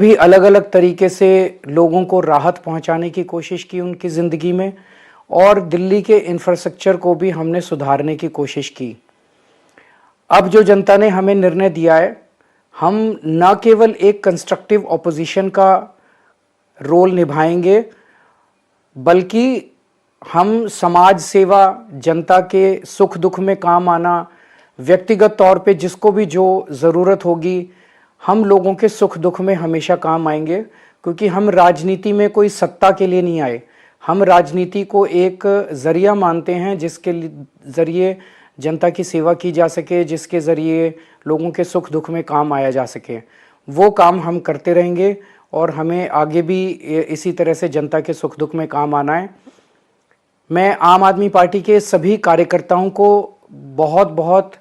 भी अलग अलग तरीके से लोगों को राहत पहुंचाने की कोशिश की उनकी ज़िंदगी में, और दिल्ली के इंफ्रास्ट्रक्चर को भी हमने सुधारने की कोशिश की। अब जो जनता ने हमें निर्णय दिया है, हम न केवल एक कंस्ट्रक्टिव ऑपोजिशन का रोल निभाएंगे, बल्कि हम समाज सेवा, जनता के सुख दुख में काम आना, व्यक्तिगत तौर पे जिसको भी जो ज़रूरत होगी, हम लोगों के सुख दुख में हमेशा काम आएंगे। क्योंकि हम राजनीति में कोई सत्ता के लिए नहीं आए, हम राजनीति को एक ज़रिया मानते हैं जिसके ज़रिए जनता की सेवा की जा सके, जिसके ज़रिए लोगों के सुख दुख में काम आया जा सके। वो काम हम करते रहेंगे और हमें आगे भी इसी तरह से जनता के सुख दुख में काम आना है। मैं आम आदमी पार्टी के सभी कार्यकर्ताओं को बहुत बहुत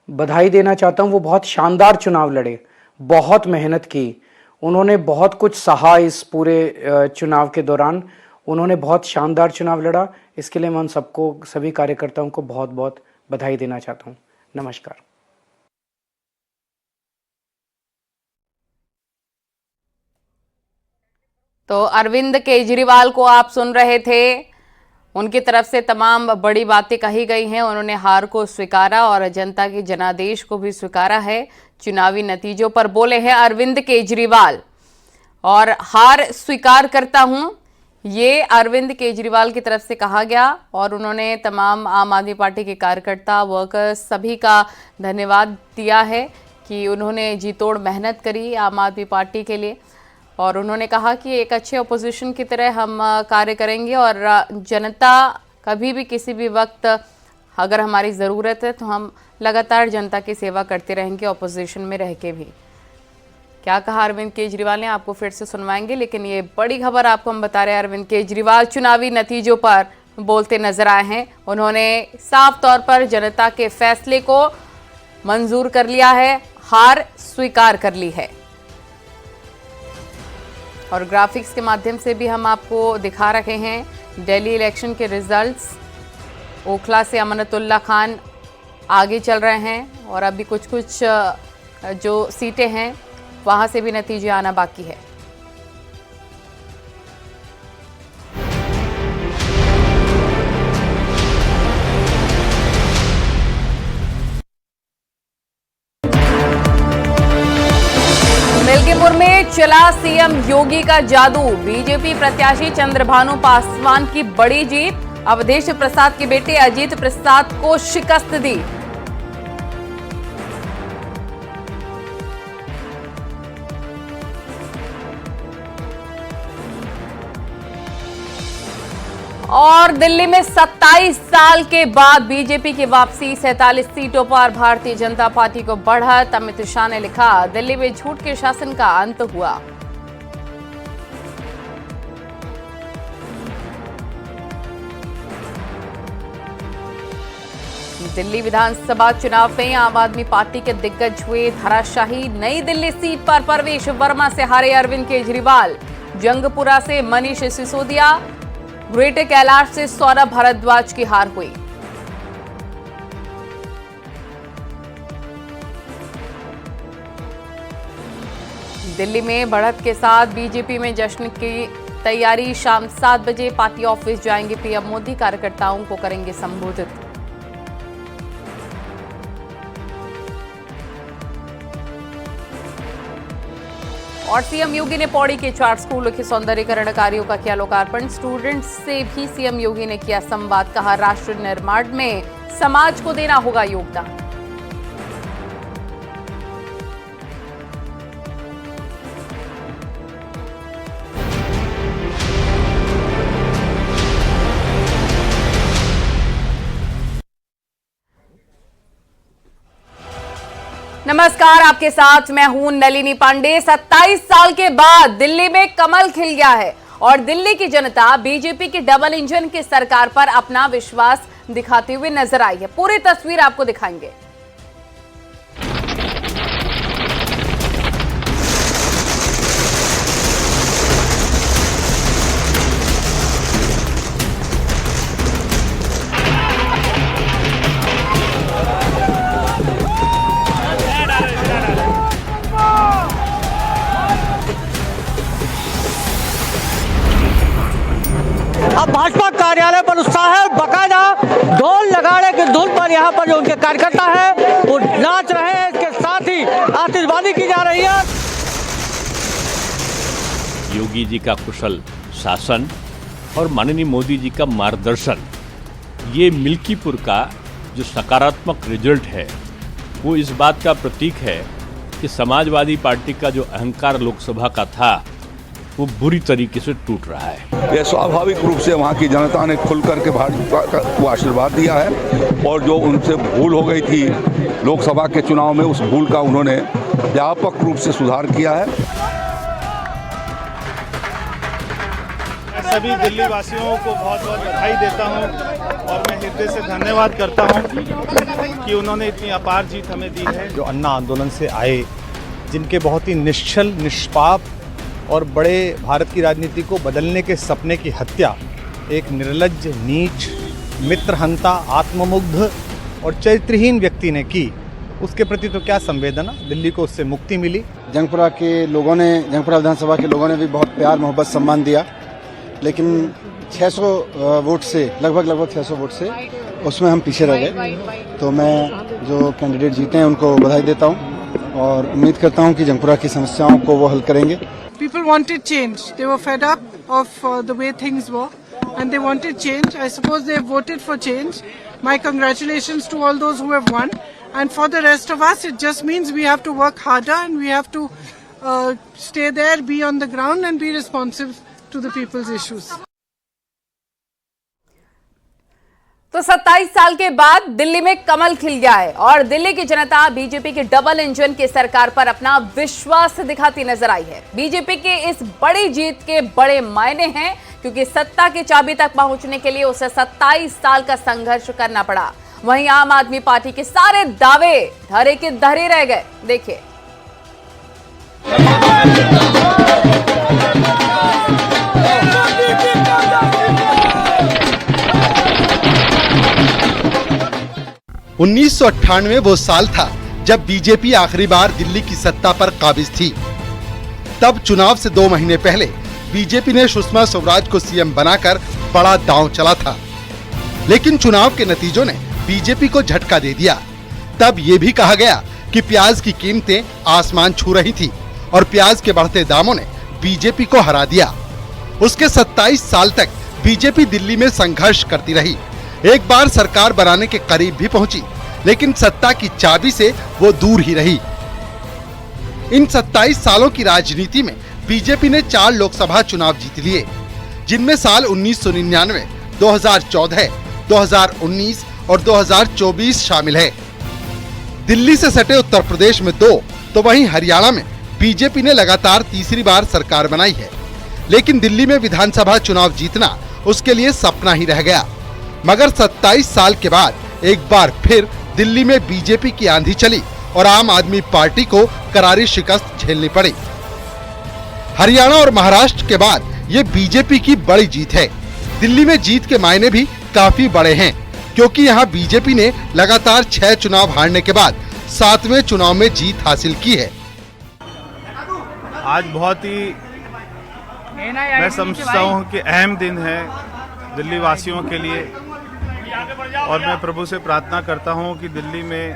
बधाई देना चाहता हूं। वो बहुत शानदार चुनाव लड़े, बहुत मेहनत की, उन्होंने बहुत कुछ सहा इस पूरे चुनाव के दौरान। उन्होंने बहुत शानदार चुनाव लड़ा, इसके लिए मैं उन सबको, सभी कार्यकर्ताओं को बहुत बहुत बधाई देना चाहता हूं। नमस्कार। तो अरविंद केजरीवाल को आप सुन रहे थे, उनकी तरफ से तमाम बड़ी बातें कही गई हैं। उन्होंने हार को स्वीकारा और जनता के जनादेश को भी स्वीकारा है। चुनावी नतीजों पर बोले हैं अरविंद केजरीवाल, और हार स्वीकार करता हूं, ये अरविंद केजरीवाल की तरफ से कहा गया। और उन्होंने तमाम आम आदमी पार्टी के कार्यकर्ता, वर्कर्स, सभी का धन्यवाद दिया है कि उन्होंने जी तोड़ मेहनत करी आम आदमी पार्टी के लिए। और उन्होंने कहा कि एक अच्छे अपोजिशन की तरह हम कार्य करेंगे, और जनता कभी भी किसी भी वक्त अगर हमारी ज़रूरत है तो हम लगातार जनता की सेवा करते रहेंगे, अपोजिशन में रह के भी। क्या कहा अरविंद केजरीवाल ने, आपको फिर से सुनवाएंगे, लेकिन ये बड़ी खबर आपको हम बता रहे हैं। अरविंद केजरीवाल चुनावी नतीजों पर बोलते नजर आए हैं। उन्होंने साफ तौर पर जनता के फैसले को मंजूर कर लिया है, हार स्वीकार कर ली है। और ग्राफिक्स के माध्यम से भी हम आपको दिखा रहे हैं दिल्ली इलेक्शन के रिजल्ट्स। ओखला से अमनतुल्ला खान आगे चल रहे हैं, और अभी कुछ कुछ जो सीटें हैं वहां से भी नतीजे आना बाकी है। मिल्कीपुर में चला सीएम योगी का जादू, बीजेपी प्रत्याशी चंद्रभानु पासवान की बड़ी जीत, अवधेश प्रसाद के बेटे अजीत प्रसाद को शिकस्त दी। और दिल्ली में 27 साल के बाद बीजेपी की वापसी, 47 सीटों पर भारतीय जनता पार्टी को बढ़त। अमित शाह ने लिखा, दिल्ली में झूठ के शासन का अंत हुआ। दिल्ली विधानसभा चुनाव में आम आदमी पार्टी के दिग्गज हुए धराशाही। नई दिल्ली सीट पर परवेश वर्मा से हारे अरविंद केजरीवाल, जंगपुरा से मनीष सिसोदिया, ग्रेटर कैलाश से सौरभ भारद्वाज की हार हुई। दिल्ली में बढ़त के साथ बीजेपी में जश्न की तैयारी। शाम 7 बजे पार्टी ऑफिस जाएंगे पीएम मोदी, कार्यकर्ताओं को करेंगे संबोधित। और सीएम योगी ने पौड़ी के 4 स्कूलों के सौंदर्यीकरण कार्यों का किया लोकार्पण। स्टूडेंट्स से भी सीएम योगी ने किया संवाद, कहा राष्ट्र निर्माण में समाज को देना होगा योगदान। नमस्कार, आपके साथ मैं हूं नलिनी पांडे। 27 साल के बाद दिल्ली में कमल खिल गया है, और दिल्ली की जनता बीजेपी की डबल इंजन की सरकार पर अपना विश्वास दिखाते हुए नजर आई है। पूरी तस्वीर आपको दिखाएंगे। कार्यालय पर उत्साह है। बाकायदा ढोल नगाड़े की धुन पर यहाँ पर जो उनके कार्यकर्ता है वो नाच रहे हैं। इसके साथ ही आतिशबाजी की जा रही है। योगी जी का कुशल शासन और माननीय मोदी जी का मार्गदर्शन, ये मिल्कीपुर का जो सकारात्मक रिजल्ट है वो इस बात का प्रतीक है कि समाजवादी पार्टी का जो अहंकार लोकसभा का था वो बुरी तरीके से टूट रहा है। ये स्वाभाविक रूप से वहाँ की जनता ने खुल करके भाजपा को आशीर्वाद दिया है और जो उनसे भूल हो गई थी लोकसभा के चुनाव में, उस भूल का उन्होंने व्यापक रूप से सुधार किया है। सभी दिल्ली वासियों को बहुत बहुत बधाई देता हूं और मैं हृदय से धन्यवाद करता हूं कि उन्होंने इतनी अपार जीत हमें दी है। जो अन्ना आंदोलन से आए, जिनके बहुत ही निश्चल, निष्पाप और बड़े भारत की राजनीति को बदलने के सपने की हत्या एक निर्लज्ज, नीच, मित्रहंता, आत्ममुग्ध और चरित्रहीन व्यक्ति ने की, उसके प्रति तो क्या संवेदना। दिल्ली को उससे मुक्ति मिली। जंगपुरा के लोगों ने, जंगपुरा विधानसभा के लोगों ने भी बहुत प्यार, मोहब्बत, सम्मान दिया, लेकिन 600 वोट से, लगभग 600 वोट से उसमें हम पीछे रह गए। तो मैं जो कैंडिडेट जीते हैं उनको बधाई देता हूं और उम्मीद करता हूं कि जंगपुरा की समस्याओं को वो हल करेंगे। People wanted change. They were fed up of the way things were and they wanted change. I suppose they voted for change. My congratulations to all those who have won. And for the rest of us, it just means we have to work harder and we have to stay there, be on the ground and be responsive to the people's issues. तो 27 साल के बाद दिल्ली में कमल खिल गया है और दिल्ली की जनता बीजेपी की डबल इंजन की सरकार पर अपना विश्वास दिखाती नजर आई है। बीजेपी की इस बड़ी जीत के बड़े मायने हैं क्योंकि सत्ता की चाबी तक पहुंचने के लिए उसे 27 साल का संघर्ष करना पड़ा। वहीं आम आदमी पार्टी के सारे दावे धरे के धरे रह गए। देखिए, उन्नीस वो साल था जब बीजेपी आखिरी बार दिल्ली की सत्ता पर काबिज थी। तब चुनाव से 2 महीने पहले बीजेपी ने सुषमा स्वराज को सीएम बनाकर बड़ा दांव चला था, लेकिन चुनाव के नतीजों ने बीजेपी को झटका दे दिया। तब ये भी कहा गया कि प्याज की कीमतें आसमान छू रही थी और प्याज के बढ़ते दामों ने बीजेपी को हरा दिया। उसके 27 साल तक बीजेपी दिल्ली में संघर्ष करती रही, एक बार सरकार बनाने के करीब भी पहुंची, लेकिन सत्ता की चाबी से वो दूर ही रही। इन 27 सालों की राजनीति में बीजेपी ने 4 लोकसभा चुनाव जीत लिए, जिनमें साल 1999, 2014, 2019 और 2024 शामिल है। दिल्ली से सटे उत्तर प्रदेश में 2, तो वहीं हरियाणा में बीजेपी ने लगातार तीसरी बार सरकार बनाई है। लेकिन दिल्ली में विधानसभा चुनाव जीतना उसके लिए सपना ही रह गया। मगर 27 साल के बाद एक बार फिर दिल्ली में बीजेपी की आंधी चली और आम आदमी पार्टी को करारी शिकस्त झेलनी पड़ी। हरियाणा और महाराष्ट्र के बाद ये बीजेपी की बड़ी जीत है। दिल्ली में जीत के मायने भी काफी बड़े हैं, क्योंकि यहाँ बीजेपी ने लगातार 6 चुनाव हारने के बाद 7वें चुनाव में जीत हासिल की है। आज बहुत ही मैं समझता हूँ कि अहम दिन है दिल्ली वासियों के लिए और मैं प्रभु से प्रार्थना करता हूँ कि दिल्ली में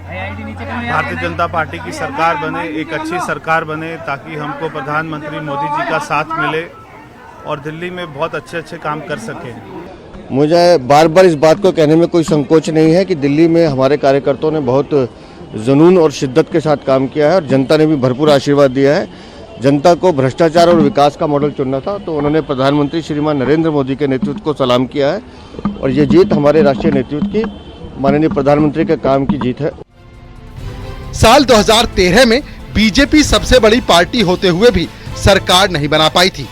भारतीय जनता पार्टी की सरकार बने, एक अच्छी सरकार बने, ताकि हमको प्रधानमंत्री मोदी जी का साथ मिले और दिल्ली में बहुत अच्छे काम कर सके। मुझे बार बार इस बात को कहने में कोई संकोच नहीं है कि दिल्ली में हमारे कार्यकर्ताओं ने बहुत जुनून और शिद्दत के साथ काम किया है और जनता ने भी भरपूर आशीर्वाद दिया है। जनता को भ्रष्टाचार और विकास का मॉडल चुनना था, तो उन्होंने प्रधानमंत्री श्रीमान नरेंद्र मोदी के नेतृत्व को सलाम किया है और ये जीत हमारे राष्ट्रीय नेतृत्व की, माननीय प्रधानमंत्री के काम की जीत है। साल 2013 में बीजेपी सबसे बड़ी पार्टी होते हुए भी सरकार नहीं बना पाई थी।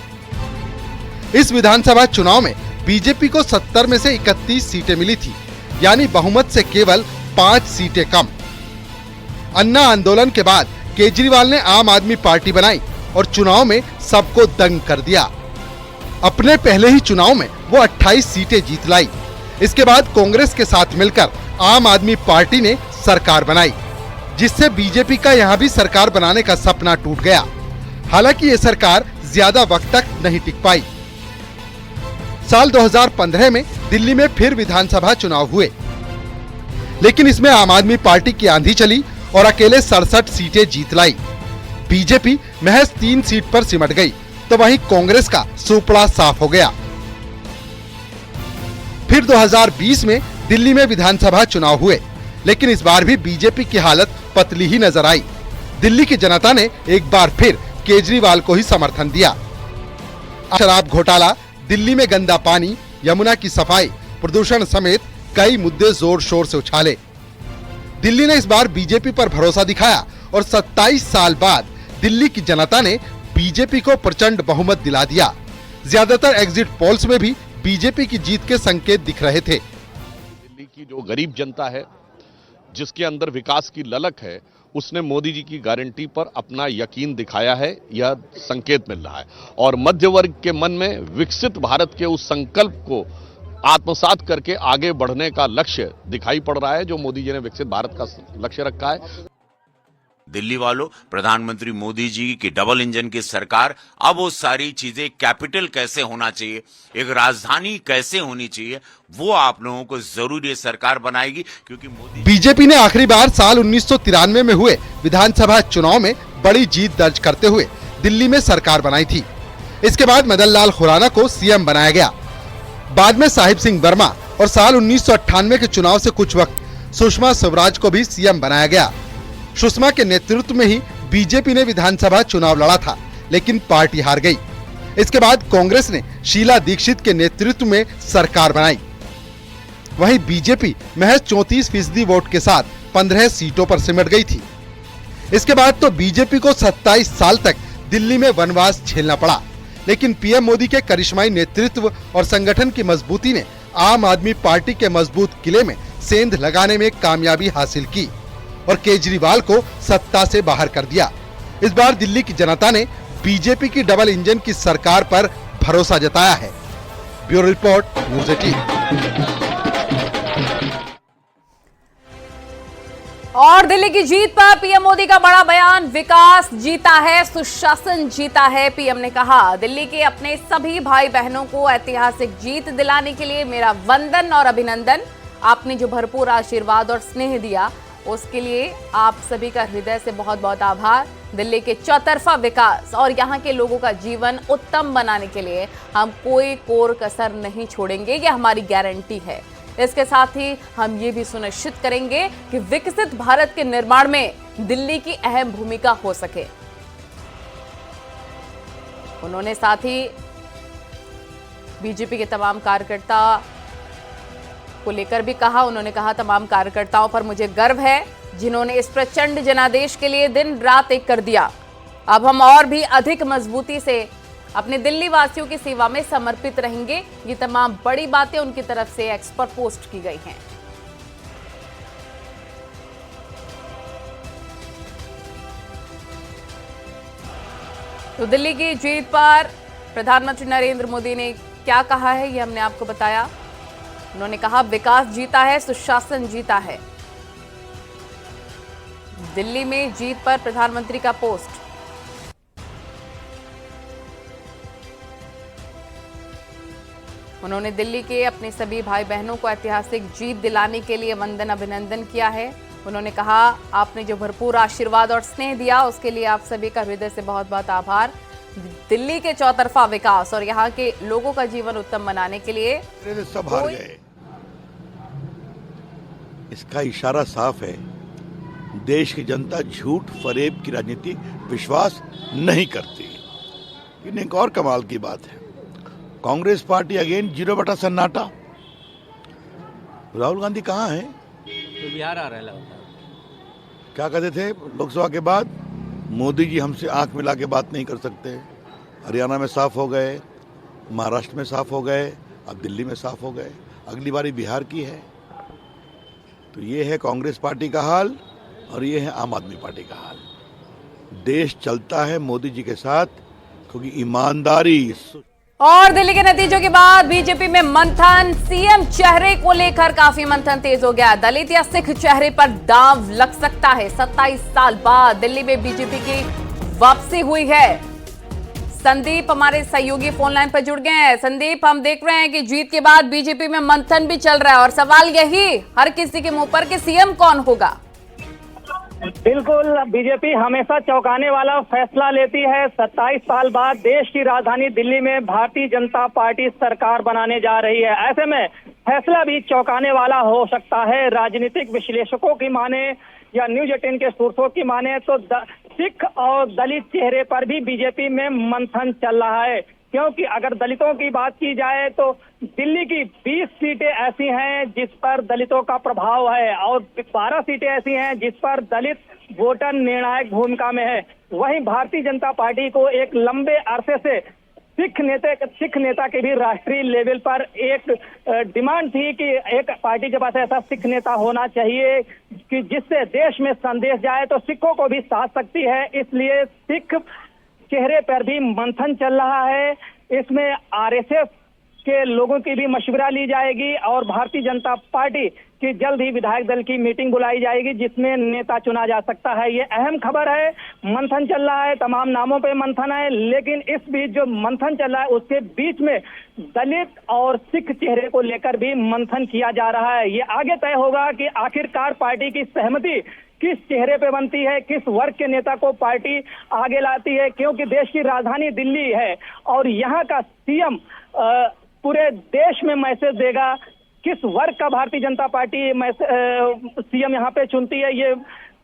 इस विधानसभा चुनाव में बीजेपी को 70 में से 31 सीटें मिली थी, यानी बहुमत से केवल 5 सीटें कम। अन्ना आंदोलन के बाद केजरीवाल ने आम आदमी पार्टी बनाई और चुनाव में सबको दंग कर दिया। अपने पहले ही चुनाव में वो 28 सीटें जीत लाई। इसके बाद कांग्रेस के साथ मिलकर आम आदमी पार्टी ने सरकार बनाई, जिससे बीजेपी का यहाँ भी सरकार बनाने का सपना टूट गया। हालांकि ये सरकार ज्यादा वक्त तक नहीं टिक पाई। साल 2015 में दिल्ली में फिर विधानसभा चुनाव हुए, लेकिन इसमें आम आदमी पार्टी की आंधी चली और अकेले 67 सीटें जीत लाई। बीजेपी महज 3 सीट पर सिमट गई, तो वहीं कांग्रेस का सुपड़ा साफ हो गया। फिर 2020 में दिल्ली में विधानसभा चुनाव हुए, लेकिन इस बार भी बीजेपी की हालत पतली ही नजर आई। दिल्ली की जनता ने एक बार फिर केजरीवाल को ही समर्थन दिया। शराब घोटाला, दिल्ली में गंदा पानी, यमुना की सफाई, प्रदूषण समेत कई मुद्दे जोर शोर से उछाले। दिल्ली ने इस बार बीजेपी पर भरोसा दिखाया और 27 साल बाद दिल्ली की जनता ने बीजेपी को प्रचंड बहुमत दिला दिया। ज्यादातर एग्जिट पोल्स में भी बीजेपी की जीत के संकेत दिख रहे थे। दिल्ली की जो गरीब जनता है, जिसके अंदर विकास की ललक है, उसने मोदी जी की गारंटी पर अपना यकीन दिखाया है, यह संकेत मिल रहा है। और मध्य वर्ग के मन में विकसित भारत के उस संकल्प को आत्मसात करके आगे बढ़ने का लक्ष्य दिखाई पड़ रहा है, जो मोदी जी ने विकसित भारत का लक्ष्य रखा है। दिल्ली वालों, प्रधानमंत्री मोदी जी की डबल इंजन की सरकार, अब वो सारी चीजें, कैपिटल कैसे होना चाहिए, एक राजधानी कैसे होनी चाहिए, वो आप लोगों को जरूर ये सरकार बनाएगी, क्योंकि मोदी। बीजेपी ने आखिरी बार साल 1993 में हुए विधानसभा चुनाव में बड़ी जीत दर्ज करते हुए दिल्ली में सरकार बनाई थी। इसके बाद मदन लाल खुराना को सीएम बनाया गया। बाद में साहिब सिंह वर्मा और साल 1998 के चुनाव से कुछ वक्त सुषमा स्वराज को भी सीएम बनाया गया। सुषमा के नेतृत्व में ही बीजेपी ने विधानसभा चुनाव लड़ा था, लेकिन पार्टी हार गई। इसके बाद कांग्रेस ने शीला दीक्षित के नेतृत्व में सरकार बनाई। वहीं बीजेपी महज 34% वोट के साथ 15 सीटों पर सिमट गई थी। इसके बाद तो बीजेपी को 27 साल तक दिल्ली में वनवास झेलना पड़ा, लेकिन पीएम मोदी के करिश्माई नेतृत्व और संगठन की मजबूती ने आम आदमी पार्टी के मजबूत किले में सेंध लगाने में कामयाबी हासिल की और केजरीवाल को सत्ता से बाहर कर दिया। इस बार दिल्ली की जनता ने बीजेपी की डबल इंजन की सरकार पर भरोसा जताया है। Bureau report, news 18। और दिल्ली की जीत पर पीएम मोदी का बड़ा बयान, विकास जीता है, सुशासन जीता है। पीएम ने कहा, दिल्ली के अपने सभी भाई बहनों को ऐतिहासिक जीत दिलाने के लिए मेरा वंदन और अभिनंदन। आपने जो भरपूर आशीर्वाद और स्नेह दिया, उसके लिए आप सभी का हृदय से बहुत बहुत आभार। दिल्ली के चौतरफा विकास और यहाँ के लोगों का जीवन उत्तम बनाने के लिए हम कोई कोर कसर नहीं छोड़ेंगे, ये हमारी गारंटी है। इसके साथ ही हम ये भी सुनिश्चित करेंगे कि विकसित भारत के निर्माण में दिल्ली की अहम भूमिका हो सके। उन्होंने साथ ही बीजेपी के तमाम कार्यकर्ता को लेकर भी कहा। उन्होंने कहा, तमाम कार्यकर्ताओं पर मुझे गर्व है, जिन्होंने इस प्रचंड जनादेश के लिए दिन रात एक कर दिया। अब हम और भी अधिक मजबूती से अपने दिल्ली वासियों की सेवा में समर्पित रहेंगे। ये तमाम बड़ी बातें उनकी तरफ से एक्स पर पोस्ट की गई हैं। तो दिल्ली की जीत पर प्रधानमंत्री नरेंद्र मोदी ने क्या कहा है, ये हमने आपको बताया। उन्होंने कहा, विकास जीता है, सुशासन जीता है। दिल्ली में जीत पर प्रधानमंत्री का पोस्ट। उन्होंने दिल्ली के अपने सभी भाई बहनों को ऐतिहासिक जीत दिलाने के लिए वंदन अभिनंदन किया है। उन्होंने कहा, आपने जो भरपूर आशीर्वाद और स्नेह दिया, उसके लिए आप सभी का हृदय से बहुत बहुत आभार। दिल्ली के चौतरफा विकास और यहाँ के लोगों का जीवन उत्तम बनाने के लिए सब हार गए। इसका इशारा साफ है, देश की जनता झूठ फरेब की राजनीति विश्वास नहीं करती। लेकिन एक और कमाल की बात है, कांग्रेस पार्टी अगेन 0 सन्नाटा। राहुल गांधी कहाँ है? तो बिहार आ रहे हैं। क्या कहते थे लोकसभा के बाद, मोदी जी हमसे आंख मिला के बात नहीं कर सकते। हरियाणा में साफ हो गए, महाराष्ट्र में साफ हो गए, अब दिल्ली में साफ हो गए, अगली बारी बिहार की है। तो ये है कांग्रेस पार्टी का हाल और ये है आम आदमी पार्टी का हाल। देश चलता है मोदी जी के साथ, क्योंकि ईमानदारी। और दिल्ली के नतीजों के बाद बीजेपी में मंथन, सीएम चेहरे को लेकर काफी मंथन तेज हो गया। दलित या सिख चेहरे पर दांव लग सकता है। 27 साल बाद दिल्ली में बीजेपी की वापसी हुई है। संदीप हमारे सहयोगी फोन लाइन पर जुड़ गए हैं। संदीप, हम देख रहे हैं कि जीत के बाद बीजेपी में मंथन भी चल रहा है और सवाल यही हर किसी के मुंह पर कि सीएम कौन होगा। बिल्कुल, बीजेपी हमेशा चौंकाने वाला फैसला लेती है। 27 साल बाद देश की राजधानी दिल्ली में भारतीय जनता पार्टी सरकार बनाने जा रही है। ऐसे में फैसला भी चौंकाने वाला हो सकता है। राजनीतिक विश्लेषकों की माने या न्यूज 18 के सोर्सों की माने तो सिख और दलित चेहरे पर भी बीजेपी में मंथन चल रहा है, क्योंकि अगर दलितों की बात की जाए तो दिल्ली की 20 सीटें ऐसी हैं जिस पर दलितों का प्रभाव है और 12 सीटें ऐसी हैं जिस पर दलित वोटर निर्णायक भूमिका में है। वहीं भारतीय जनता पार्टी को एक लंबे अरसे से सिख नेता के भी राष्ट्रीय लेवल पर एक डिमांड थी कि एक पार्टी के पास ऐसा सिख नेता होना चाहिए कि जिससे देश में संदेश जाए तो सिखों को भी साथ सकती है। इसलिए सिख चेहरे पर भी मंथन चल रहा है। इसमें आरएसएस के लोगों की भी मशवरा ली जाएगी और भारतीय जनता पार्टी की जल्द ही विधायक दल की मीटिंग बुलाई जाएगी जिसमें नेता चुना जा सकता है। ये अहम खबर है। मंथन चल रहा है, तमाम नामों पे मंथन है, लेकिन इस बीच जो मंथन चल रहा है उसके बीच में दलित और सिख चेहरे को लेकर भी मंथन किया जा रहा है। ये आगे तय होगा कि आखिरकार पार्टी की सहमति किस चेहरे पे बनती है, किस वर्ग के नेता को पार्टी आगे लाती है, क्योंकि देश की राजधानी दिल्ली है और यहाँ का सीएम पूरे देश में मैसेज देगा किस वर्ग का भारतीय जनता पार्टी सीएम यहाँ पे चुनती है। ये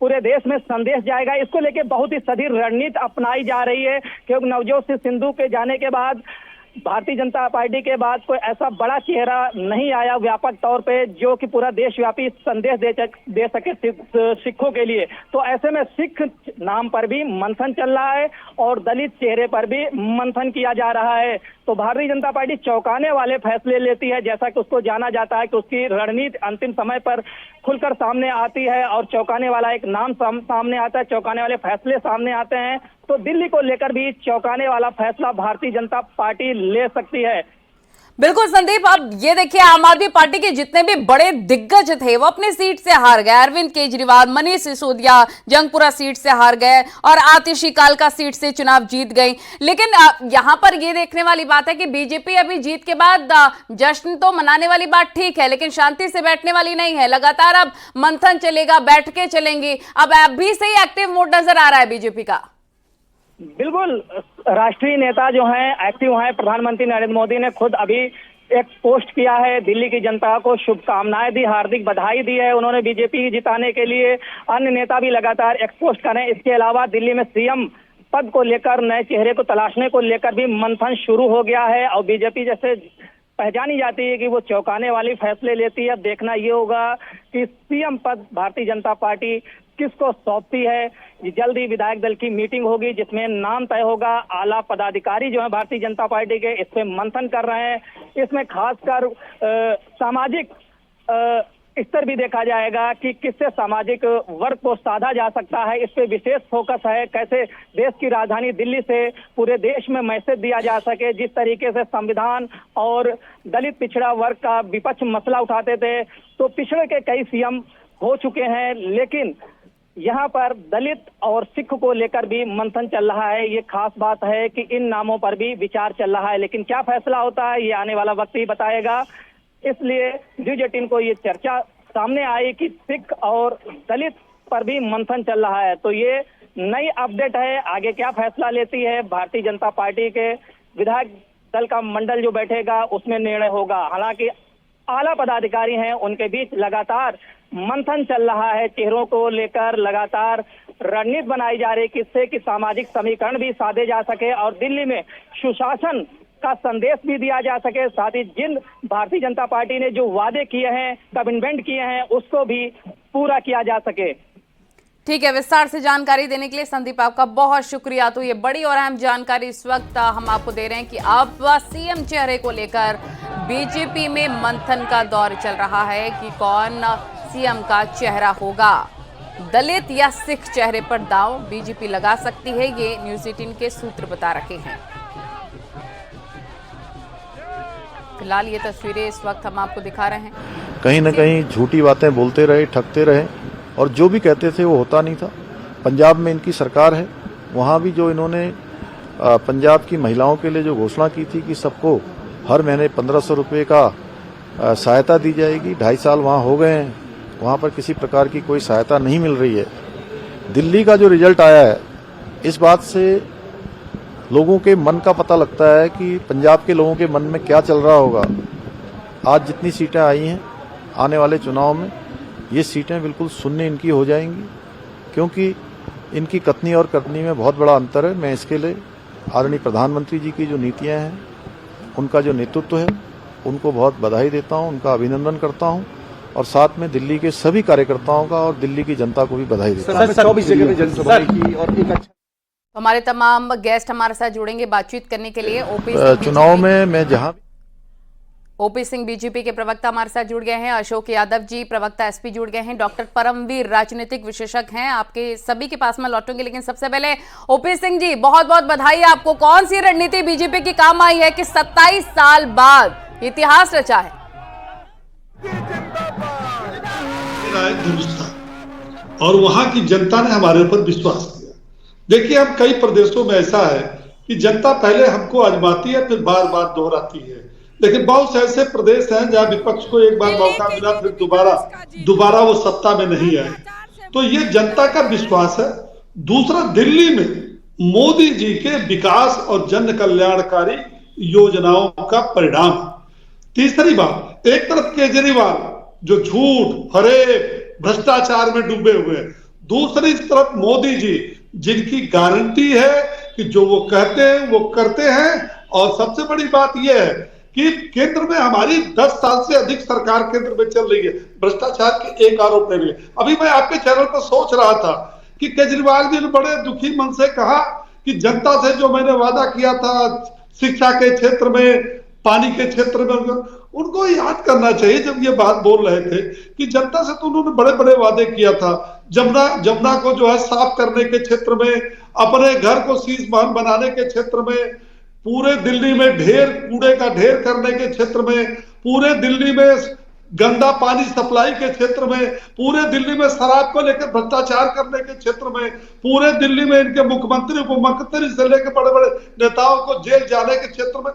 पूरे देश में संदेश जाएगा। इसको लेके बहुत ही सधी रणनीति अपनाई जा रही है, क्योंकि नवजोत सिंह सिद्धू के जाने के बाद भारतीय जनता पार्टी के बाद कोई ऐसा बड़ा चेहरा नहीं आया व्यापक तौर पे जो कि पूरा देशव्यापी संदेश दे सके सिखों के लिए। तो ऐसे में सिख नाम पर भी मंथन चल रहा है और दलित चेहरे पर भी मंथन किया जा रहा है। तो भारतीय जनता पार्टी चौंकाने वाले फैसले लेती है, जैसा कि उसको जाना जाता है कि उसकी रणनीति अंतिम समय पर खुलकर सामने आती है और चौंकाने वाला एक नाम सामने आता है, चौंकाने वाले फैसले सामने आते हैं। तो दिल्ली को लेकर भी चौंकाने वाला फैसला भारतीय जनता पार्टी ले सकती है। बिल्कुल संदीप, अब ये देखिए आम आदमी पार्टी के जितने भी बड़े दिग्गज थे वो अपनी सीट से हार गए। अरविंद केजरीवाल, मनीष सिसोदिया जंगपुरा सीट से हार गए और आतिशी कालका सीट से चुनाव जीत गई। लेकिन यहाँ पर ये देखने वाली बात है कि बीजेपी अभी जीत के बाद जश्न तो मनाने वाली बात ठीक है, लेकिन शांति से बैठने वाली नहीं है। लगातार अब मंथन चलेगा, बैठकें चलेंगी। अब अभी से ही एक्टिव मोड नजर आ रहा है बीजेपी का। बिल्कुल, राष्ट्रीय नेता जो हैं एक्टिव हैं। प्रधानमंत्री नरेंद्र मोदी ने खुद अभी एक पोस्ट किया है, दिल्ली की जनता को शुभकामनाएं दी, हार्दिक बधाई दी है उन्होंने बीजेपी जिताने के लिए। अन्य नेता भी लगातार एक पोस्ट कर रहे हैं। इसके अलावा दिल्ली में सीएम पद को लेकर नए चेहरे को तलाशने को लेकर भी मंथन शुरू हो गया है और बीजेपी जैसे पहचानी जाती है कि वो चौंकाने वाली फैसले लेती है। अब देखना ये होगा कि सीएम पद भारतीय जनता पार्टी किसको सौंपती है। जल्द ही विधायक दल की मीटिंग होगी जिसमें नाम तय होगा। आला पदाधिकारी जो है भारतीय जनता पार्टी के इस पे मंथन कर रहे हैं। इसमें खासकर सामाजिक स्तर भी देखा जाएगा कि किससे सामाजिक वर्ग को साधा जा सकता है। इस पे विशेष फोकस है, कैसे देश की राजधानी दिल्ली से पूरे देश में मैसेज दिया जा सके। जिस तरीके से संविधान और दलित पिछड़ा वर्ग का विपक्ष मसला उठाते थे, तो पिछड़े के कई सीएम हो चुके हैं, लेकिन यहाँ पर दलित और सिख को लेकर भी मंथन चल रहा है। ये खास बात है कि इन नामों पर भी विचार चल रहा है, लेकिन क्या फैसला होता है ये आने वाला वक्त ही बताएगा। इसलिए न्यूज 18 को ये चर्चा सामने आई कि सिख और दलित पर भी मंथन चल रहा है। तो ये नई अपडेट है, आगे क्या फैसला लेती है भारतीय जनता पार्टी के विधायक दल का मंडल जो बैठेगा उसमें निर्णय होगा। हालांकि आला पदाधिकारी हैं, उनके बीच लगातार मंथन चल रहा है। चेहरों को लेकर लगातार रणनीति बनाई जा रही है किससे कि सामाजिक समीकरण भी साधे जा सके और दिल्ली में सुशासन का संदेश भी दिया जा सके। साथ ही जिन भारतीय जनता पार्टी ने जो वादे किए हैं, कमिटमेंट किए हैं, उसको भी पूरा किया जा सके। ठीक है, विस्तार से जानकारी देने के लिए संदीप आपका बहुत शुक्रिया। तो ये बड़ी और अहम जानकारी इस वक्त हम आपको दे रहे हैं कि अब सीएम चेहरे को लेकर बीजेपी में मंथन का दौर चल रहा है कि कौन सीएम का चेहरा होगा। दलित या सिख चेहरे पर दांव बीजेपी लगा सकती है, ये न्यूज 18 के सूत्र बता रहे हैं। फिलहाल ये तस्वीरें इस वक्त हम आपको दिखा रहे हैं। कहीं ना कहीं झूठी बातें बोलते रहे, ठगते रहे और जो भी कहते थे वो होता नहीं था। पंजाब में इनकी सरकार है, वहाँ भी जो इन्होंने पंजाब की महिलाओं के लिए जो घोषणा की थी कि सबको हर महीने 1500 रुपये का सहायता दी जाएगी, 2.5 साल वहाँ हो गए हैं, वहाँ पर किसी प्रकार की कोई सहायता नहीं मिल रही है। दिल्ली का जो रिजल्ट आया है, इस बात से लोगों के मन का पता लगता है कि पंजाब के लोगों के मन में क्या चल रहा होगा। आज जितनी सीटें आई हैं आने वाले चुनाव में, ये सीटें बिल्कुल शून्य इनकी हो जाएंगी, क्योंकि इनकी कथनी और करनी में बहुत बड़ा अंतर है। मैं इसके लिए आदरणीय प्रधानमंत्री जी की जो नीतियां हैं, उनका जो नेतृत्व है, उनको बहुत बधाई देता हूं, उनका अभिनंदन करता हूं और साथ में दिल्ली के सभी कार्यकर्ताओं का और दिल्ली की जनता को भी बधाई देता हूं। 24 जगह पे जनसभा की और एक अच्छा हमारे तमाम गेस्ट हमारे साथ जुड़ेंगे बातचीत करने के लिए। चुनाव में मैं जहां ओपी सिंह बीजेपी के प्रवक्ता हमारे साथ जुड़ गए हैं, अशोक यादव जी प्रवक्ता एसपी जुड़ गए हैं, डॉक्टर परमवीर राजनीतिक विशेषज्ञ हैं। आपके सभी के पास में लौटूंगी, लेकिन सबसे पहले ओपी सिंह जी बहुत बहुत बधाई आपको। कौन सी रणनीति बीजेपी की काम आई है कि 27 साल बाद इतिहास रचा है? और वहां की जनता ने हमारे ऊपर विश्वास किया। देखिए, हम कई प्रदेशों में ऐसा है कि जनता पहले हमको आजमाती है, फिर बार बार दोहराती है, लेकिन बहुत से ऐसे प्रदेश हैं जहां विपक्ष को एक बार मौका मिला, फिर दोबारा वो सत्ता में नहीं आए। तो ये जनता का विश्वास है। दूसरा, दिल्ली में मोदी जी के विकास और जन कल्याणकारी योजनाओं का परिणाम। तीसरी बात, एक तरफ केजरीवाल जो झूठ, फरेब, भ्रष्टाचार में डूबे हुए हैं, दूसरी तरफ मोदी जी जिनकी गारंटी है कि जो वो कहते हैं वो करते हैं। और सबसे बड़ी बात यह है कि केंद्र में हमारी 10 साल से अधिक सरकार केंद्र में चल रही है, भ्रष्टाचार के एक आरोप नहीं है। अभी मैं आपके चैनल पर सोच रहा था कि केजरीवाल जी ने बड़े दुखी मन से कहा कि जनता से जो मैंने वादा किया था शिक्षा के क्षेत्र में, पानी के क्षेत्र में, उनको याद करना चाहिए जब ये बात बोल रहे थे कि जनता से तो उन्होंने बड़े बड़े वादे किया था। जमुना को जो है साफ करने के क्षेत्र में, अपने घर को शीश महल बनाने के क्षेत्र में, पूरे दिल्ली में कूड़े का ढेर करने के क्षेत्र में, पूरे दिल्ली में गंदा पानी सप्लाई के क्षेत्र में, पूरे दिल्ली में शराब को लेकर भ्रष्टाचार करने के क्षेत्र में, पूरे दिल्ली में इनके मुख्यमंत्री, उपमुख्यमंत्री से लेकर बड़े बड़े नेताओं को जेल जाने के क्षेत्र में,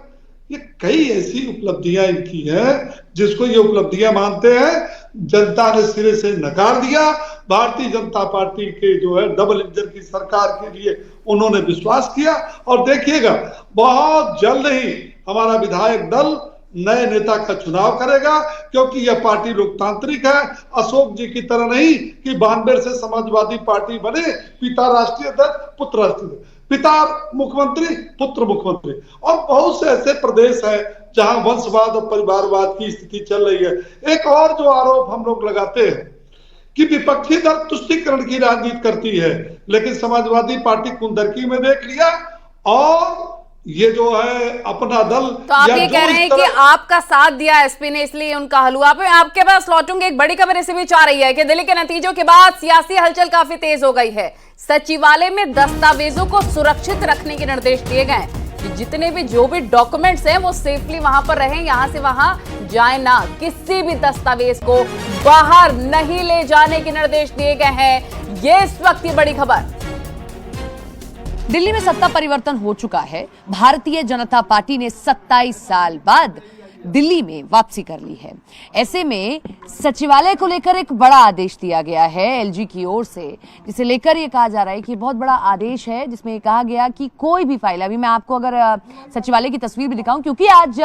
ये कई ऐसी उपलब्धियां इनकी हैं जिसको ये उपलब्धियां मानते हैं। जनता ने सिरे से नकार दिया। भारतीय जनता पार्टी के जो है डबल इंजन की सरकार के लिए उन्होंने विश्वास किया। और देखिएगा, बहुत जल्द ही हमारा विधायक दल नए नेता का चुनाव करेगा, क्योंकि यह पार्टी लोकतांत्रिक है। अशोक जी की तरह नहीं कि 92 से समाजवादी पार्टी बने, पिता राष्ट्रीय अध्यक्ष, पुत्र राष्ट्रीय अध्यक्ष, पिता मुख्यमंत्री, पुत्र मुख्यमंत्री। और बहुत से ऐसे प्रदेश हैं जहां वंशवाद और परिवारवाद की स्थिति चल रही है। एक और जो आरोप हम लोग लगाते हैं कि विपक्षी दल तुष्टीकरण की राजनीति करती है, लेकिन समाजवादी पार्टी कुंदरकी में देख लिया और ये जो है अपना दल। तो आप ये कह रहे हैं कि आपका साथ दिया एसपी ने, इसलिए उनका हलवा पे। आपके पास लौटूंगे, एक बड़ी खबर इसी बीच आ रही है कि दिल्ली के नतीजों के बाद सियासी हलचल काफी तेज हो गई है। सचिवालय में दस्तावेजों को सुरक्षित रखने के निर्देश दिए गए कि जितने भी जो भी डॉक्यूमेंट्स हैं वो सेफली वहां पर रहें, यहां से वहां जाए ना। किसी भी दस्तावेज को बाहर नहीं ले जाने के निर्देश दिए गए हैं। ये इस वक्त की बड़ी खबर। दिल्ली में सत्ता परिवर्तन हो चुका है। भारतीय जनता पार्टी ने 27 साल बाद दिल्ली में वापसी कर ली है। ऐसे में सचिवालय को लेकर एक बड़ा आदेश दिया गया है एलजी की ओर से, जिसे लेकर ये कहा जा रहा है कि बहुत बड़ा आदेश है, जिसमें कहा गया कि कोई भी फाइल, अभी मैं आपको अगर सचिवालय की तस्वीर भी दिखाऊं, क्योंकि आज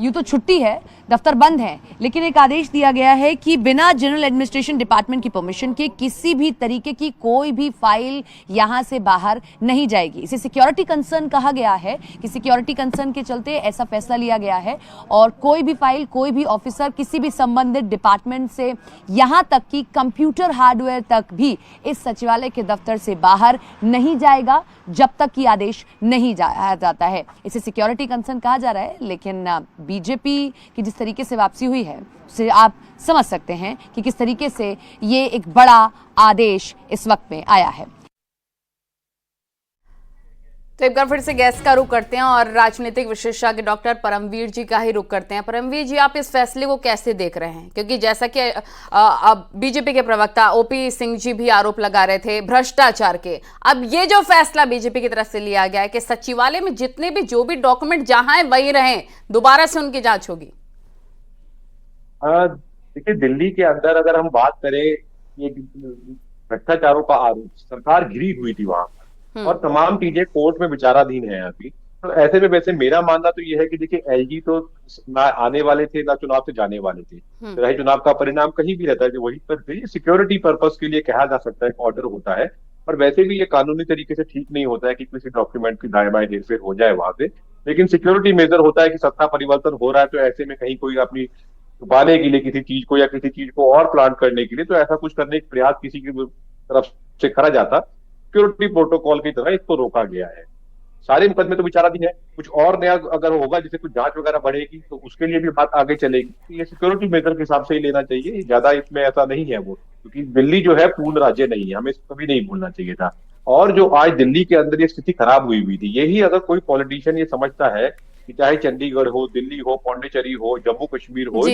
यूं तो छुट्टी है, दफ्तर बंद है, लेकिन एक आदेश दिया गया है कि बिना जनरल एडमिनिस्ट्रेशन डिपार्टमेंट की परमिशन के किसी भी तरीके की कोई भी फाइल यहां से बाहर नहीं जाएगी। इसे सिक्योरिटी कंसर्न कहा गया है कि सिक्योरिटी कंसर्न के चलते ऐसा फैसला लिया गया है और कोई भी फाइल, कोई भी ऑफिसर किसी भी संबंधित डिपार्टमेंट से, यहां तक कि कंप्यूटर हार्डवेयर तक भी इस सचिवालय के दफ्तर से बाहर नहीं जाएगा जब तक कि आदेश नहीं जाता है। इसे सिक्योरिटी कंसर्न कहा जा रहा है, लेकिन बीजेपी की जिस तरीके से वापसी हुई है उससे आप समझ सकते हैं कि किस तरीके से ये एक बड़ा आदेश इस वक्त में आया है। तो एक बार फिर से गैस का रुख करते हैं और राजनीतिक विशेषज्ञ डॉक्टर परमवीर जी का ही रुख करते हैं। परमवीर जी, आप इस फैसले को कैसे देख रहे हैं? क्योंकि जैसा कि अब बीजेपी के प्रवक्ता ओपी सिंह जी भी आरोप लगा रहे थे भ्रष्टाचार के, अब ये जो फैसला बीजेपी की तरफ से लिया गया है कि सचिवालय में जितने भी जो भी डॉक्यूमेंट जहां है वही रहें, दोबारा से उनकी जांच होगी। देखिए, दिल्ली के अंदर अगर हम बात करें, ये भ्रष्टाचारों का आरोप, सरकार घिरी हुई थी वहां और तमाम चीजें कोर्ट में विचाराधीन है अभी। तो ऐसे में वैसे मेरा मानना तो ये है कि देखिए, एलजी तो ना आने वाले थे ना चुनाव से जाने वाले थे, चाहे चुनाव का परिणाम कहीं भी रहता है जो वही पर सिक्योरिटी पर्पस के लिए कहा जा सकता है, ऑर्डर होता है। और वैसे भी ये कानूनी तरीके से ठीक नहीं होता है कि किसी डॉक्यूमेंट की दाएं बाएं हेरफेर हो जाए वहां से, लेकिन सिक्योरिटी मेजर होता है कि सत्ता परिवर्तन हो रहा है, तो ऐसे में कहीं कोई अपनी छुपाने के लिए किसी चीज को या किसी चीज को और प्लान करने के लिए, तो ऐसा कुछ करने का प्रयास किसी की तरफ से करा जाता, सिक्योरिटी प्रोटोकॉल की तरह इसको रोका गया है। सारे मुकदमे तो विचाराधीन है, कुछ और नया अगर होगा जैसे कुछ जांच वगैरह बढ़ेगी तो उसके लिए भी बात आगे चलेगी। ये सिक्योरिटी मेजर के हिसाब से ही लेना चाहिए, ज्यादा इसमें ऐसा नहीं है वो, क्योंकि दिल्ली जो है पूर्ण राज्य नहीं है, हमें इसको कभी नहीं भूलना चाहिए था। और जो आज दिल्ली के अंदर ये स्थिति खराब हुई थी, यही अगर कोई पॉलिटिशियन ये समझता है कि चाहे चंडीगढ़ हो, दिल्ली हो, पौंडीचेरी हो, जम्मू कश्मीर हो,